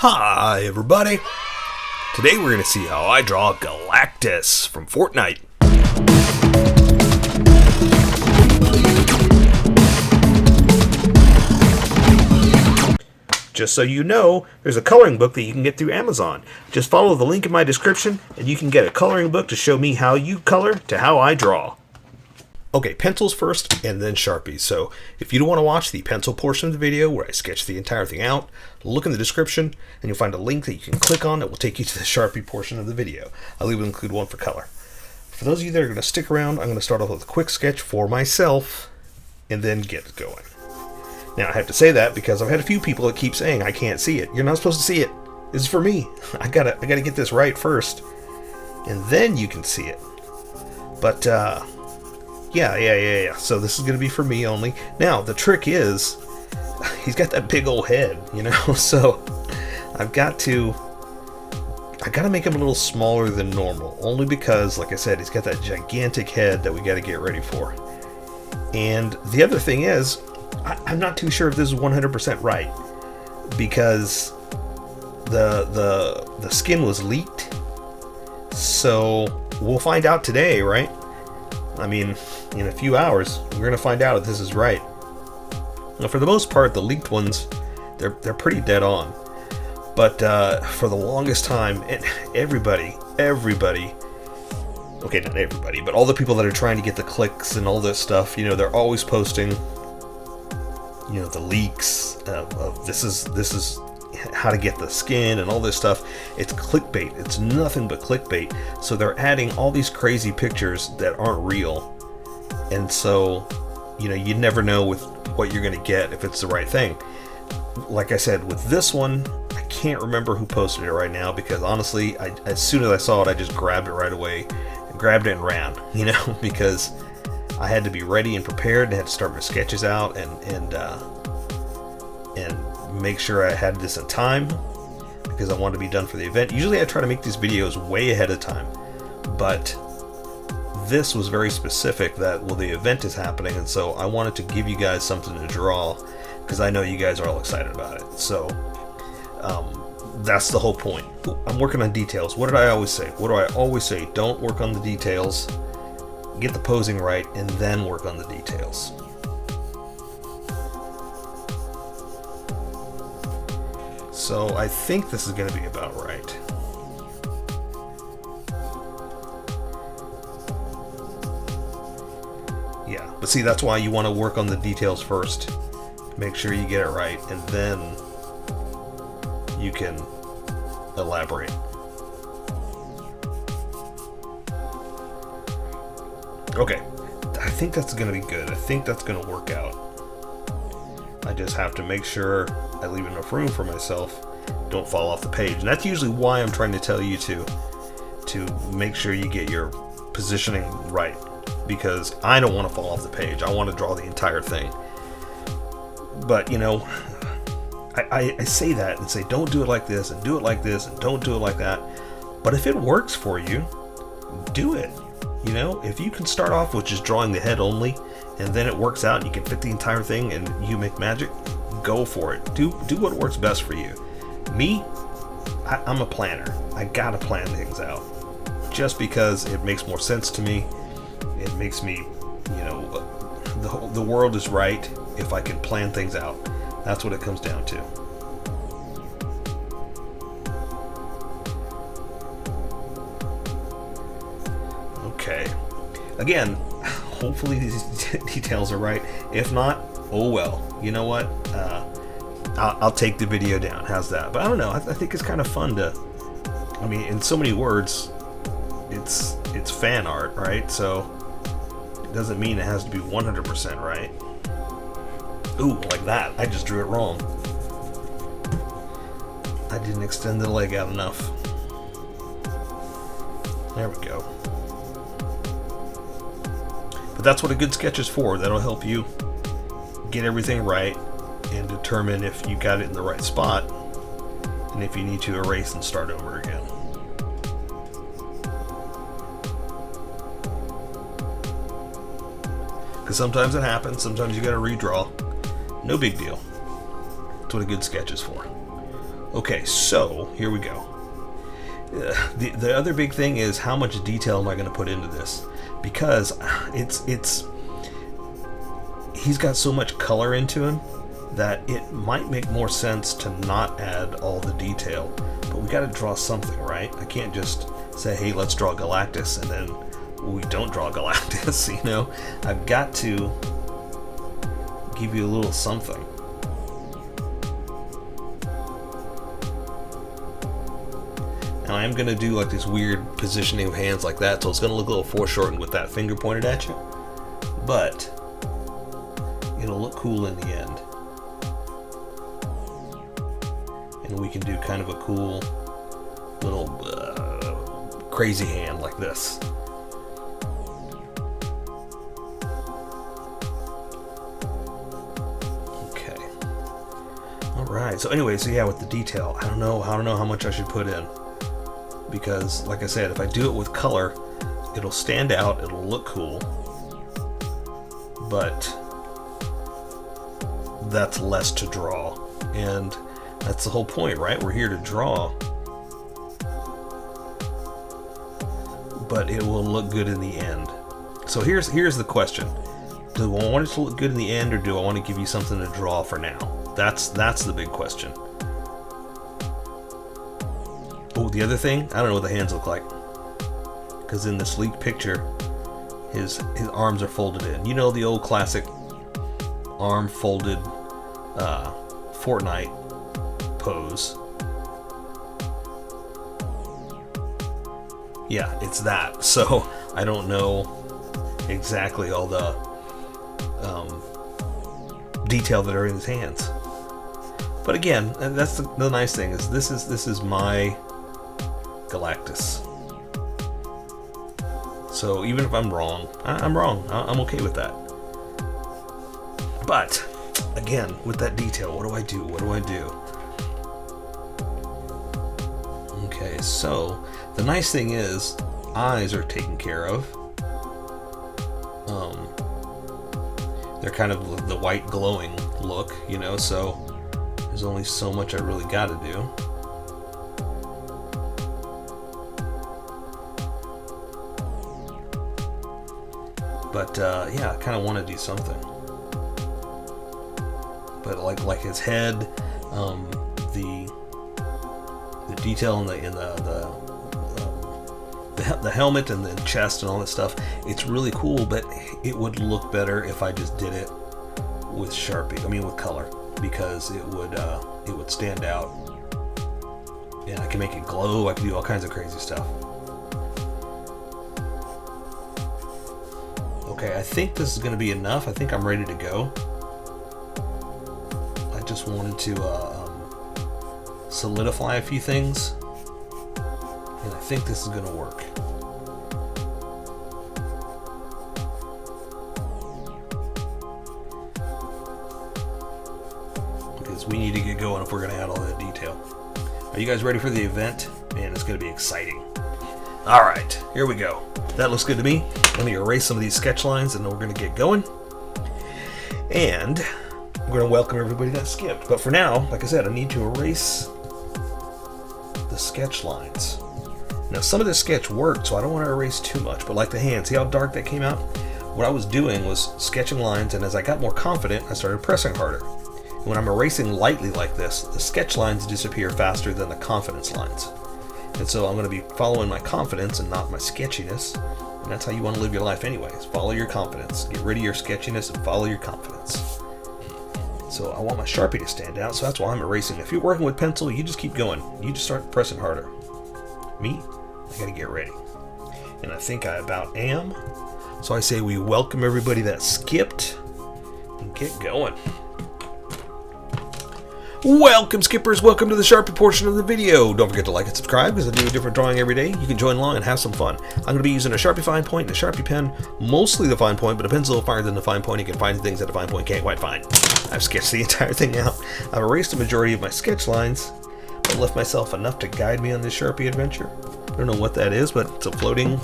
Hi everybody! Today we're going to see how I draw Galactus from Fortnite. Just so you know, there's a coloring book that you can get through Amazon. Just follow the link in my description and you can get a coloring book to show me how you color to how I draw. Okay, pencils first and then Sharpies. So if you don't want to watch the pencil portion of the video where I sketch the entire thing out, look in the description and you'll find a link that you can click on that will take you to the Sharpie portion of the video. I'll even include one for color. For those of you that are going to stick around, I'm going to start off with a quick sketch for myself and then get going. Now I have to say that because I've had a few people that keep saying I can't see it. You're not supposed to see it. This is for me. I gotta get this right first, and then you can see it. But yeah. So this is gonna be for me only. Now the trick is, he's got that big old head, you know. So I gotta make him a little smaller than normal, only because, like I said, he's got that gigantic head that we got to get ready for. And the other thing is, I'm not too sure if this is 100% right, because the skin was leaked, so we'll find out today, right? I mean, in a few hours we're gonna find out if this is right. Now, for the most part, the leaked ones, they're pretty dead on, but for the longest time, and everybody, okay, not everybody, but all the people that are trying to get the clicks and all this stuff, you know, they're always posting, you know, the leaks of this is how to get the skin and all this stuff. It's clickbait. It's nothing but clickbait. So they're adding all these crazy pictures that aren't real, and so, you know, you never know with what you're going to get if it's the right thing. Like I said, with this one, I can't remember who posted it right now, because honestly, as soon as I saw it, I just grabbed it right away, grabbed it and ran, you know, because I had to be ready and prepared, and had to start my sketches out and make sure I had this in time, because I wanted to be done for the event. Usually I try to make these videos way ahead of time, but this was very specific that, well, the event is happening, and so I wanted to give you guys something to draw, because I know you guys are all excited about it. So that's the whole point. I'm working on details. What did I always say? What do I always say? Don't work on the details. Get the posing right, and then work on the details. So I think this is going to be about right. Yeah, but see, that's why you want to work on the details first. Make sure you get it right, and then you can elaborate. Okay, I think that's going to be good. I think that's going to work out. I just have to make sure I leave enough room for myself, don't fall off the page. And that's usually why I'm trying to tell you to make sure you get your positioning right, because I don't want to fall off the page. I want to draw the entire thing. But, you know, I say that and say, don't do it like this, and do it like this, and don't do it like that. But if it works for you, do it. You know, if you can start off with just drawing the head only, and then it works out and you can fit the entire thing and you make magic, go for it. Do what works best for you. Me, I'm a planner. I gotta plan things out, just because it makes more sense to me. It makes me, you know, the world is right if I can plan things out. That's what it comes down to. Okay, again, hopefully these details are right. If not, oh well. You know what? I'll take the video down. How's that? But I don't know. I think it's kind of fun to. I mean, in so many words, it's fan art, right? So it doesn't mean it has to be 100% right. Ooh, like that. I just drew it wrong. I didn't extend the leg out enough. There we go. But that's what a good sketch is for. That'll help you get everything right and determine if you got it in the right spot, and if you need to erase and start over again. Because sometimes it happens. Sometimes you got to redraw. No big deal. That's what a good sketch is for. Okay, so here we go. The other big thing is how much detail am I going to put into this, because he's got so much color into him that it might make more sense to not add all the detail. But we got to draw something, right? I can't just say, hey, let's draw Galactus, and then we don't draw Galactus, you know? I've got to give you a little something. Now I am going to do like this weird positioning of hands like that, so it's going to look a little foreshortened with that finger pointed at you. But it'll look cool in the end. And we can do kind of a cool little crazy hand like this. Okay. All right. So anyway, so yeah, with the detail, I don't know how much I should put in, because like I said, if I do it with color, it'll stand out, it'll look cool, but that's less to draw, and that's the whole point, right? We're here to draw, but it will look good in the end. So here's the question: do I want it to look good in the end, or do I want to give you something to draw for now? That's the big question. Oh, the other thing, I don't know what the hands look like, because in this leaked picture, his arms are folded in. You know, the old classic arm folded Fortnite pose. Yeah, it's that. So I don't know exactly all the detail that are in his hands. But again, that's the nice thing, is this is my Galactus. So even if I'm wrong, I'm wrong. I'm okay with that. But again, with that detail, what do I do? What do I do? Okay, so the nice thing is eyes are taken care of. They're kind of the white glowing look, you know, so there's only so much I really got to do. But yeah, I kind of want to do something. But like his head, the detail in the helmet and the chest and all that stuff, it's really cool. But it would look better if I just did it with Sharpie. I mean, with color, because it would stand out, and I can make it glow. I can do all kinds of crazy stuff. Okay, I think this is going to be enough. I think I'm ready to go. I just wanted to solidify a few things, and I think this is going to work. Because we need to get going if we're going to add all that detail. Are you guys ready for the event? Man, it's going to be exciting. All right, here we go. That looks good to me. Let me erase some of these sketch lines, and then we're going to get going. And I'm going to welcome everybody that skipped. But for now, like I said, I need to erase the sketch lines. Now, some of this sketch worked, so I don't want to erase too much. But like the hand, see how dark that came out? What I was doing was sketching lines, and as I got more confident, I started pressing harder. And when I'm erasing lightly like this, the sketch lines disappear faster than the confidence lines. And so I'm going to be following my confidence and not my sketchiness. And that's how you want to live your life anyways. Follow your confidence. Get rid of your sketchiness and follow your confidence. So I want my Sharpie to stand out, so that's why I'm erasing. If you're working with pencil, you just keep going. You just start pressing harder. Me, I got to get ready. And I think I about am. So I say we welcome everybody that skipped and get going. Welcome, skippers. Welcome to the Sharpie portion of the video. Don't forget to like and subscribe, because I do a different drawing every day. You can join along and have some fun. I'm going to be using a Sharpie fine point and a Sharpie pen, mostly the fine point, but a pen's a little finer than the fine point. You can find things that a fine point can't quite find. I've sketched the entire thing out. I've erased the majority of my sketch lines, but left myself enough to guide me on this Sharpie adventure. I don't know what that is, but it's a floating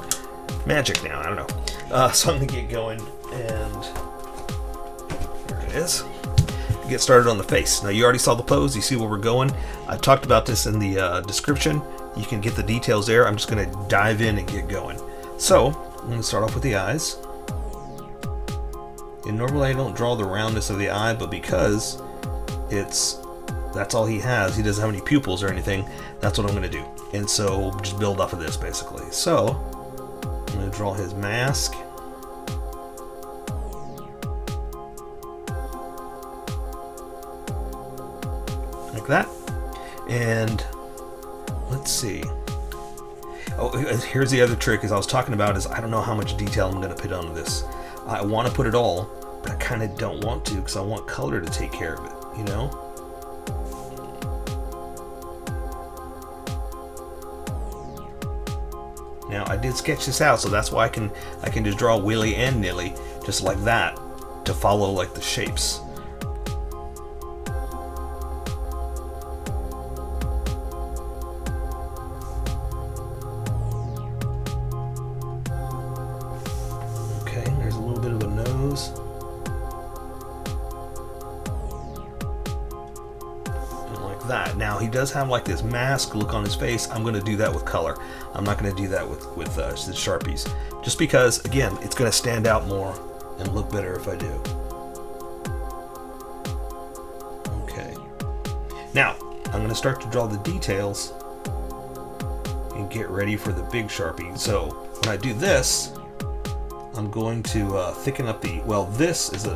magic now. I don't know. So I'm going to get going, and here it is. get started on the face. Now you already saw the pose, you see where we're going. I talked about this in the description. You can get the details there. I'm just going to dive in and get going. So I'm going to start off with the eyes. And normally I don't draw the roundness of the eye, but because that's all he has, he doesn't have any pupils or anything, that's what I'm going to do. And so just build off of this basically. So I'm going to draw his mask. Like that. And let's see. Oh, here's the other trick as I was talking about is I don't know how much detail I'm going to put onto this. I want to put it all, but I kind of don't want to because I want color to take care of it, you know? Now I did sketch this out, so that's why I can just draw willy and nilly just like that to follow like the shapes. Okay, there's a little bit of a nose. That. Now he does have like this mask look on his face. I'm going to do that with color. I'm not going to do that with the Sharpies, just because again it's going to stand out more and look better if I do. Okay, now I'm going to start to draw the details and get ready for the big Sharpie. So when I do this, I'm going to thicken up the, well, this is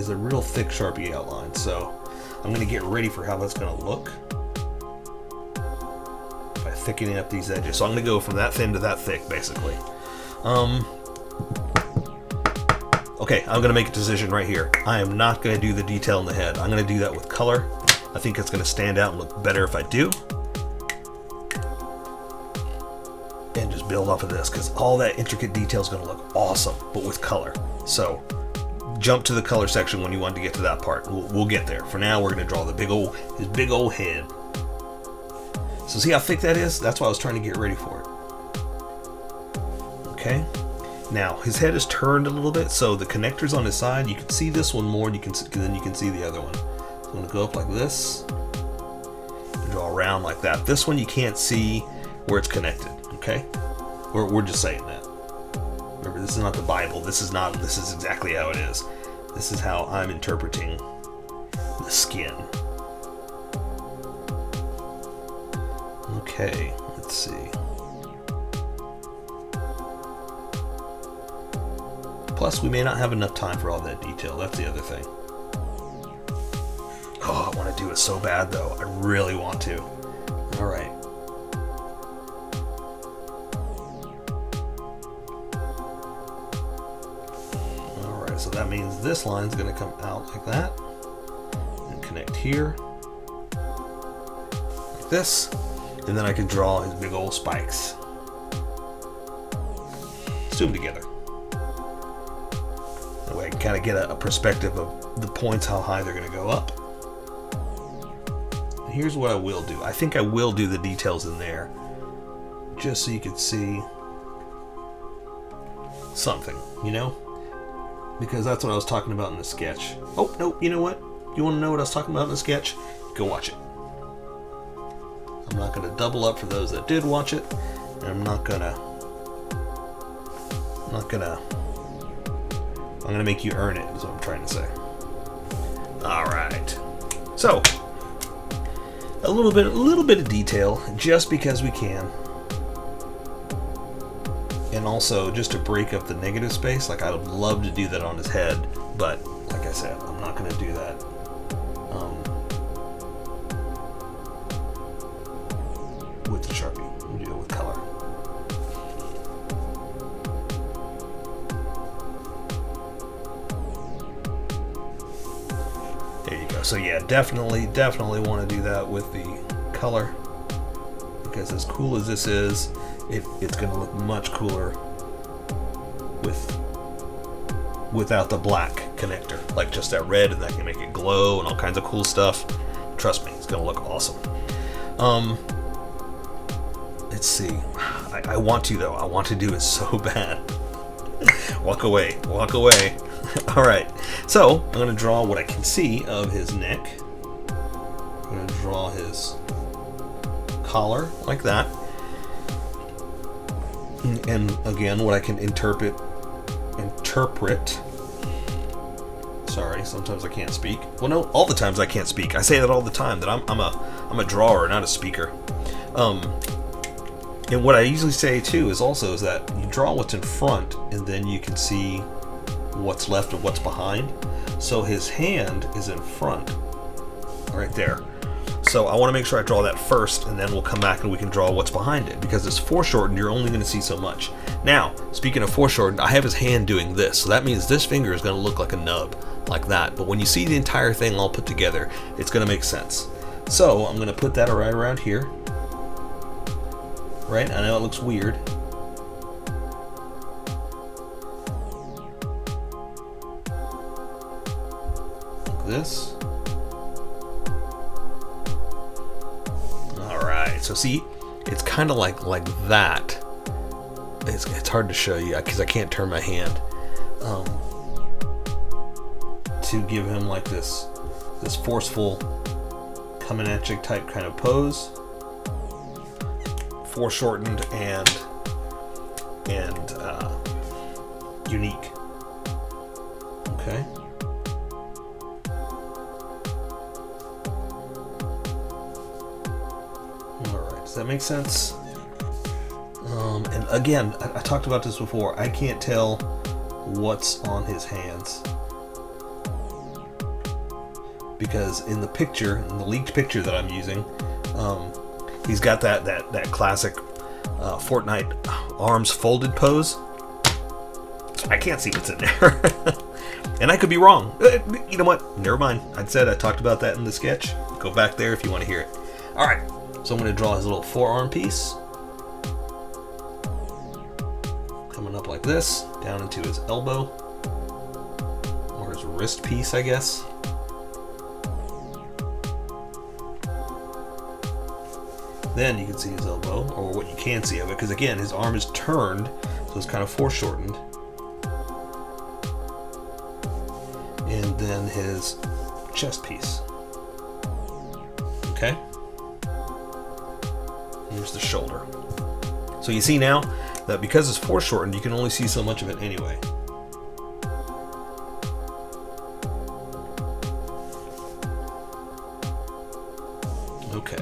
a real thick Sharpie outline, so I'm going to get ready for how that's going to look by thickening up these edges. So I'm going to go from that thin to that thick, basically. Okay, I'm going to make a decision right here. I am not going to do the detail in the head. I'm going to do that with color. I think it's going to stand out and look better if I do. And just build off of this, because all that intricate detail is going to look awesome, but with color. So jump to the color section when you want to get to that part. We'll get there. For now, we're going to draw his big old head. So see how thick that is? That's why I was trying to get ready for it. Okay. Now his head is turned a little bit, so the connectors on his side, you can see this one more, and then you can see the other one. So I'm going to go up like this, and draw around like that. This one you can't see where it's connected. Okay. We're just saying that. Remember, this is not the Bible. This is exactly how it is. This is how I'm interpreting the skin. Okay, let's see. Plus, we may not have enough time for all that detail. That's the other thing. Oh, I want to do it so bad, though. I really want to. All right. So that means this line is going to come out like that and connect here like this, and then I can draw his big old spikes. Let's do them together. That way I can kind of get a perspective of the points, how high they're going to go up. And here's what I will do. I think I will do the details in there just so you can see something, you know? Because that's what I was talking about in the sketch. Oh, no, you know what? You want to know what I was talking about in the sketch? Go watch it. I'm not going to double up for those that did watch it. And I'm going to make you earn it, is what I'm trying to say. All right. So, a little bit of detail, just because we can. And also, just to break up the negative space, like I would love to do that on his head, but like I said, I'm not going to do that. With the Sharpie, we'll do it with color. There you go. So yeah, definitely want to do that with the color, because as cool as this is, it's going to look much cooler without the black connector, like just that red, and that can make it glow and all kinds of cool stuff. Trust me, it's going to look awesome. Let's see. I want to, though. I want to do it so bad. Walk away. Alright, so I'm going to draw what I can see of his neck. I'm going to draw his collar like that. And again, what I can interpret. Sorry, sometimes I can't speak. Well, no, all the times I can't speak. I say that all the time, that I'm a drawer, not a speaker. And what I usually say too is that you draw what's in front, and then you can see what's left and what's behind. So his hand is in front, right there. So I want to make sure I draw that first, and then we'll come back and we can draw what's behind it. Because it's foreshortened, you're only going to see so much. Now, speaking of foreshortened, I have his hand doing this. So that means this finger is going to look like a nub, like that. But when you see the entire thing all put together, it's going to make sense. So I'm going to put that right around here. Right? I know it looks weird. Like this. So see, it's kind of like that. It's hard to show you because I can't turn my hand. To give him like this forceful coming at you type kind of pose. Foreshortened and unique. Okay. Does that make sense? And again, I talked about this before. I can't tell what's on his hands because in the picture, in the leaked picture that I'm using, he's got that classic FORTNITE arms folded pose. So I can't see what's in there, and I could be wrong. You know what? Never mind. I talked about that in the sketch. Go back there if you want to hear it. All right. So I'm going to draw his little forearm piece. Coming up like this, down into his elbow. Or his wrist piece, I guess. Then you can see his elbow, or what you can see of it, because again, his arm is turned, so it's kind of foreshortened. And then his chest piece. Okay? Here's the shoulder. So you see now that because it's foreshortened, you can only see so much of it anyway. Okay.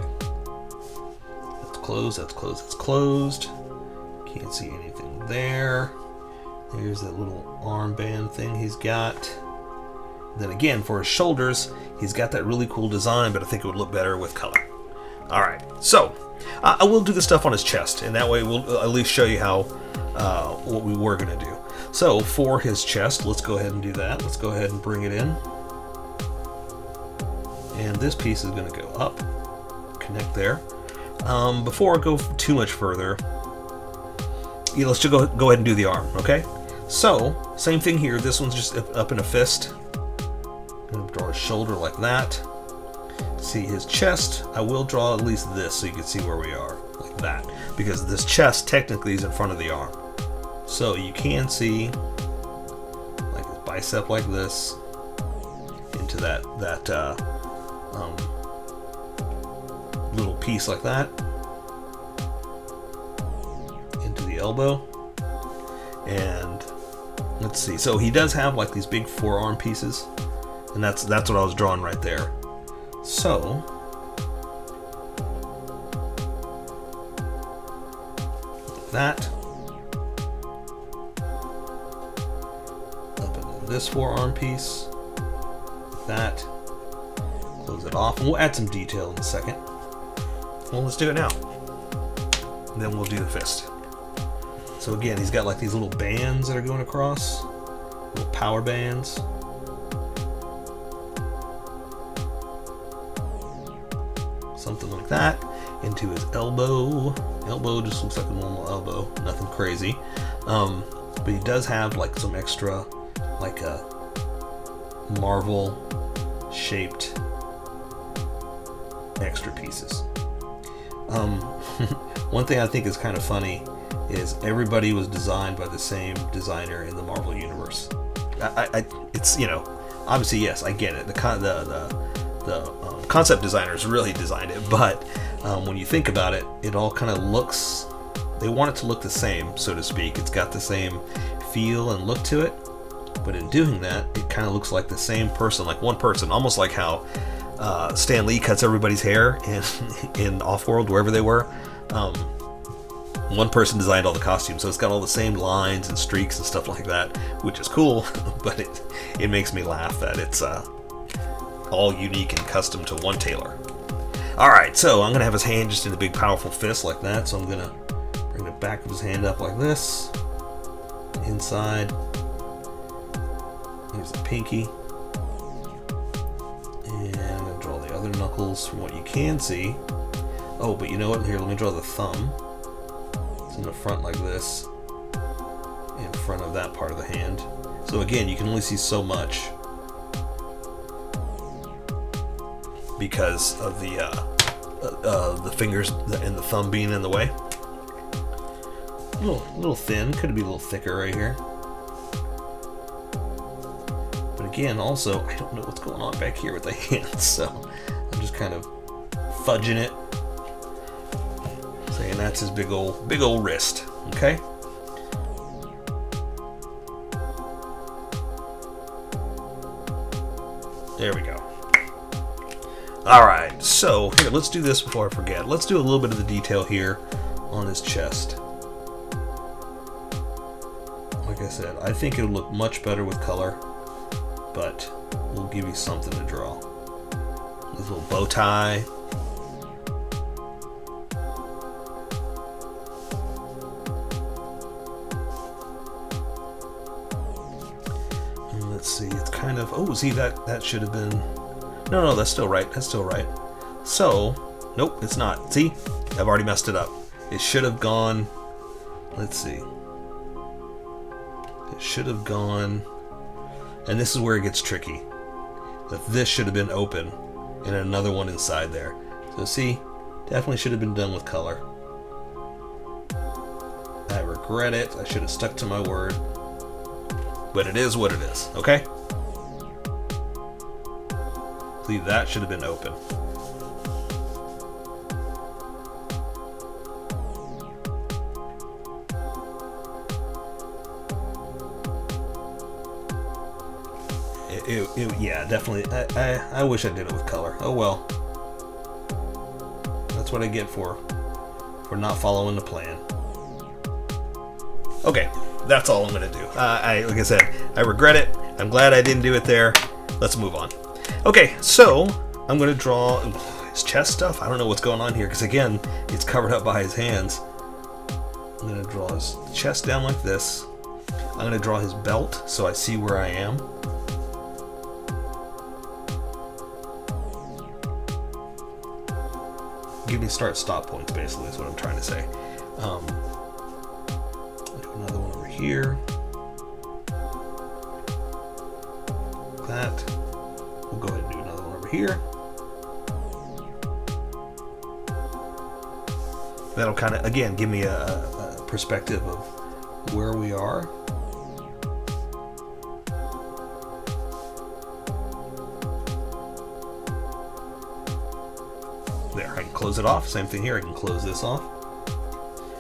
That's closed, that's closed, that's closed. Can't see anything there. There's that little armband thing he's got. Then again, for his shoulders, he's got that really cool design, but I think it would look better with color. Alright, so I will do the stuff on his chest, and that way we'll at least show you how what we were going to do. So for his chest, let's go ahead and do that. Let's go ahead and bring it in. And this piece is going to go up, connect there. Before I go too much further, let's just go ahead and do the arm, okay? So, same thing here. This one's just up in a fist. I'm going to draw his shoulder like that. See his chest, I will draw at least this so you can see where we are, like that, because this chest technically is in front of the arm. So you can see like his bicep like this into that little piece like that into the elbow. And let's see, so he does have like these big forearm pieces, and that's what I was drawing right there. So, like that, up into this forearm piece, like that, close it off, and we'll add some detail in a second. Well, let's do it now. And then we'll do the fist. So again, he's got like these little bands that are going across, little power bands. Something like that, into his elbow. Elbow just looks like a normal elbow, nothing crazy. But he does have like some extra, like a Marvel shaped extra pieces. One thing I think is kind of funny is everybody was designed by the same designer in the Marvel universe. it's, you know, obviously, yes, I get it. The concept designers really designed it, but when you think about it, it all kind of looks. They want it to look the same, so to speak. It's got the same feel and look to it, but in doing that, it kind of looks like the same person, like one person, almost like how Stan Lee cuts everybody's hair in Offworld, wherever they were. One person designed all the costumes, so it's got all the same lines and streaks and stuff like that, which is cool, but it makes me laugh that it's all unique and custom to one tailor. Alright, so I'm going to have his hand just in a big powerful fist like that, so I'm going to bring the back of his hand up like this, inside, here's the pinky, and I'm going to draw the other knuckles from what you can see. Oh, but you know what, here, let me draw the thumb. It's in the front like this, in front of that part of the hand. So again, you can only see so much because of the fingers and the thumb being in the way. A little thin, could be a little thicker right here. But again, also, I don't know what's going on back here with the hands, so I'm just kind of fudging it. Saying that's his big old wrist, okay? There we go. Alright, so here, let's do this before I forget. Let's do a little bit of the detail here on his chest. Like I said, I think it would look much better with color, but we'll give you something to draw. This little bow tie. And let's see, it's kind of, oh, see, that should have been, no, that's still right, So, nope, it's not. See, I've already messed it up. It should have gone, let's see. It should have gone, and this is where it gets tricky. That this should have been open, and another one inside there. So see, definitely should have been done with color. I regret it. I should have stuck to my word. But it is what it is, okay? See, that should have been open. Yeah, definitely. I wish I did it with color. Oh well. That's what I get for not following the plan. Okay, that's all I'm gonna do. Like I said, I regret it. I'm glad I didn't do it there. Let's move on. Okay, so I'm gonna draw his chest stuff. I don't know what's going on here because again, it's covered up by his hands. I'm gonna draw his chest down like this. I'm gonna draw his belt so I see where I am. Give me start-stop points, basically, is what I'm trying to say. I'll do another one over here. Like that. We'll go ahead and do another one over here. That'll kind of, again, give me a perspective of where we are. There, I can close it off. Same thing here, I can close this off.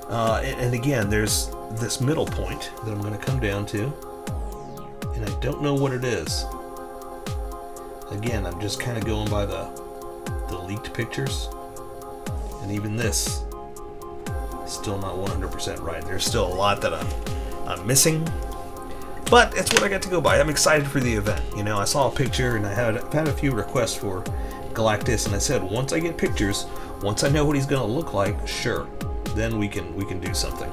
And again, there's this middle point that I'm going to come down to, and I don't know what it is. Again, I'm just kind of going by the leaked pictures, and even this is still not 100% right. There's still a lot that I'm missing, but it's what I got to go by. I'm excited for the event. You know, I saw a picture, and I've had a few requests for Galactus, and I said once I get pictures, once I know what he's going to look like, sure, then we can do something.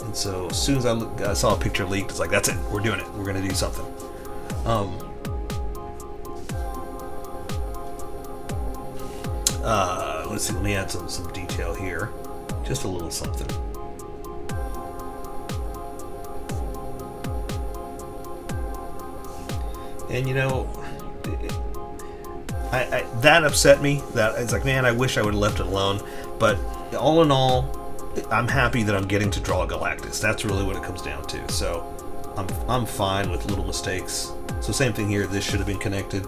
And so as soon as I saw a picture leaked, it's like, that's it, we're doing it, we're going to do something. Let's see, let me add some detail here, just a little something. And you know, that upset me. That it's like, man, I wish I would have left it alone. But all in all, I'm happy that I'm getting to draw Galactus. That's really what it comes down to. So I'm fine with little mistakes. So same thing here, this should have been connected,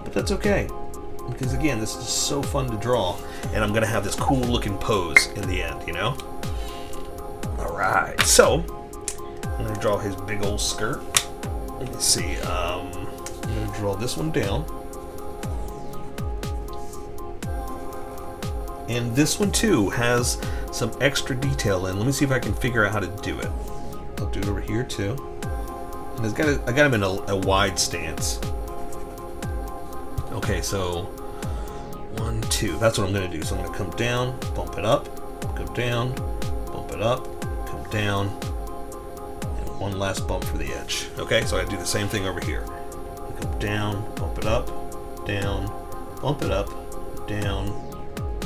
but that's okay. Because again, this is so fun to draw, and I'm gonna have this cool looking pose in the end, you know? All right, so I'm gonna draw his big old skirt. Let me see, I'm gonna draw this one down. And this one too has some extra detail in. Let me see if I can figure out how to do it. I'll do it over here too. And I got him in a wide stance. Okay, so 1, 2. That's what I'm going to do. So I'm going to come down, bump it up, come down, bump it up, come down, and one last bump for the edge. Okay, so I do the same thing over here. Come down, bump it up, down, bump it up, down,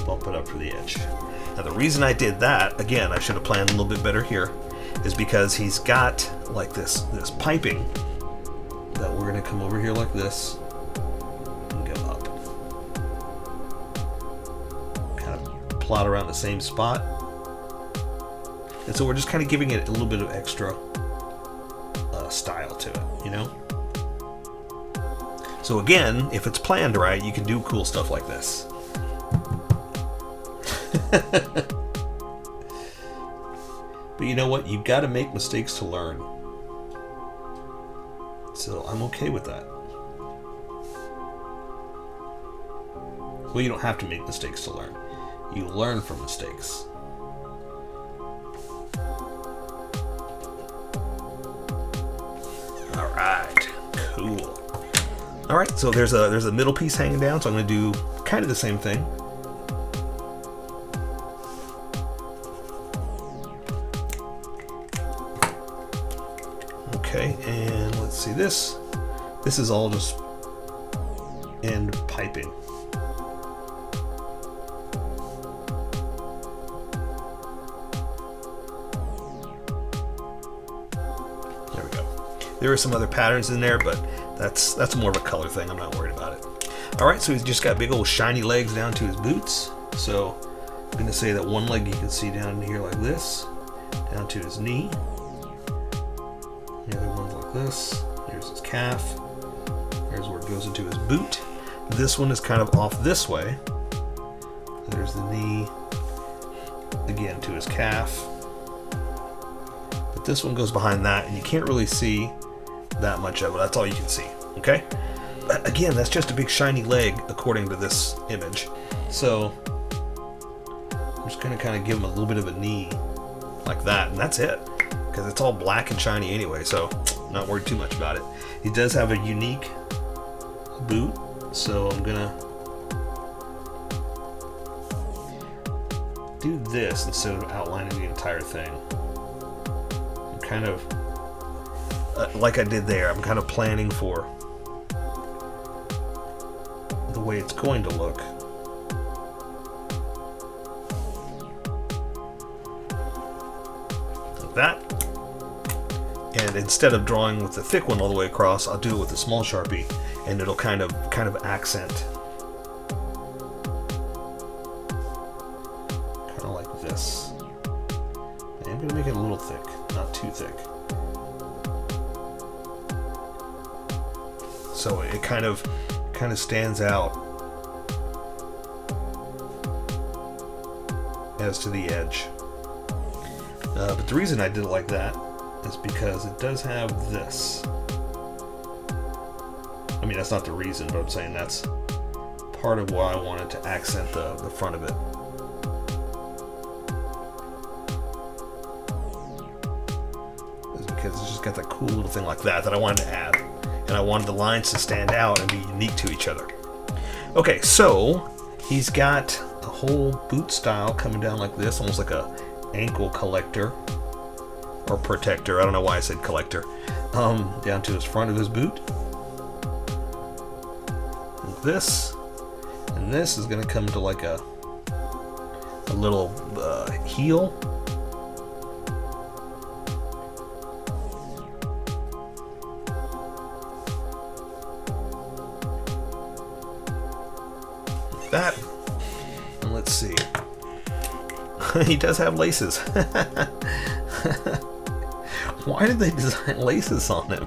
bump it up for the edge. Now the reason I did that, again, I should have planned a little bit better here, is because he's got like this piping that we're going to come over here like this and go up. Kind of plot around the same spot. And so we're just kind of giving it a little bit of extra style to it, you know? So again, if it's planned right, you can do cool stuff like this. But you know what? You've got to make mistakes to learn. So I'm okay with that. Well, you don't have to make mistakes to learn. You learn from mistakes. All right, cool. All right, so there's a middle piece hanging down, so I'm going to do kind of the same thing. Okay, and let's see this. This is all just end piping. There we go. There are some other patterns in there, but that's more of a color thing. I'm not worried about it. All right, so he's just got big old shiny legs down to his boots. So I'm going to say that one leg you can see down here like this, down to his knee. The other one's like this. Here's his calf. There's where it goes into his boot. This one is kind of off this way. There's the knee. Again, to his calf. But this one goes behind that, and you can't really see that much of it. That's all you can see. Okay? But again, that's just a big shiny leg according to this image. So I'm just going to kind of give him a little bit of a knee like that, and that's it. Because it's all black and shiny anyway, so I'm not worried too much about it. He does have a unique boot, so I'm gonna do this instead of outlining the entire thing. I'm kind of, like I did there, I'm kind of planning for the way it's going to look. Like that. And instead of drawing with the thick one all the way across, I'll do it with a small Sharpie, and it'll kind of accent. Kind of like this. And I'm gonna make it a little thick, not too thick. So it kind of stands out as to the edge. But the reason I did it like that is because it does have this. I mean, that's not the reason, but I'm saying that's part of why I wanted to accent the front of it. Is because it's just got that cool little thing like that I wanted to add. And I wanted the lines to stand out and be unique to each other. Okay, so he's got a whole boot style coming down like this, almost like a ankle collector. Or protector, I don't know why I said collector, down to his front of his boot. Like this, and this is going to come to like a little heel. Like that, and let's see. He does have laces. Why did they design laces on him?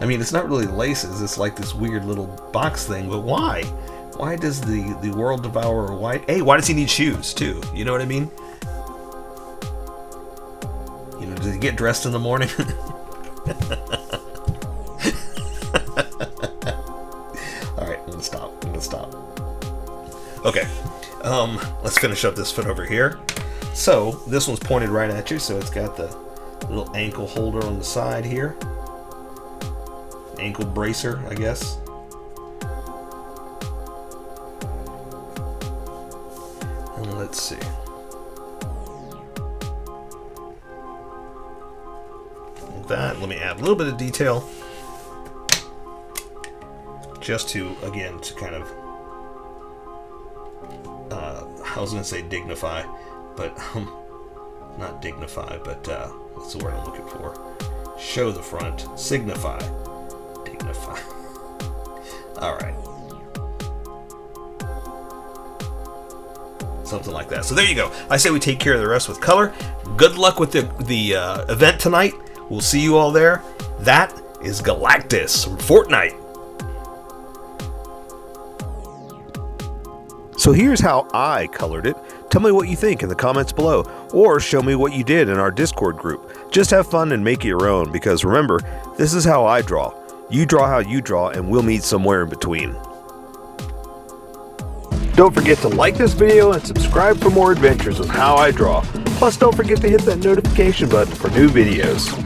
I mean, it's not really laces, it's like this weird little box thing, but why? Why does the World Devourer white? Hey, why does he need shoes too? You know what I mean? You know, does he get dressed in the morning? Alright, I'm gonna stop. Okay. Let's finish up this foot over here. So, this one's pointed right at you, so it's got the little ankle holder on the side here. Ankle bracer, I guess. And let's see. Like that, let me add a little bit of detail. Just to, again, to kind of, I was going to say dignify, but, not dignify, but, what's the word I'm looking for? Show the front, signify, dignify. Alright. Something like that. So there you go. I say we take care of the rest with color. Good luck with the event tonight. We'll see you all there. That is Galactus from Fortnite. So here's how I colored it. Tell me what you think in the comments below, or show me what you did in our Discord group. Just have fun and make it your own, because remember, this is how I draw. You draw how you draw, and we'll meet somewhere in between. Don't forget to like this video and subscribe for more adventures with How I Draw. Plus, don't forget to hit that notification button for new videos.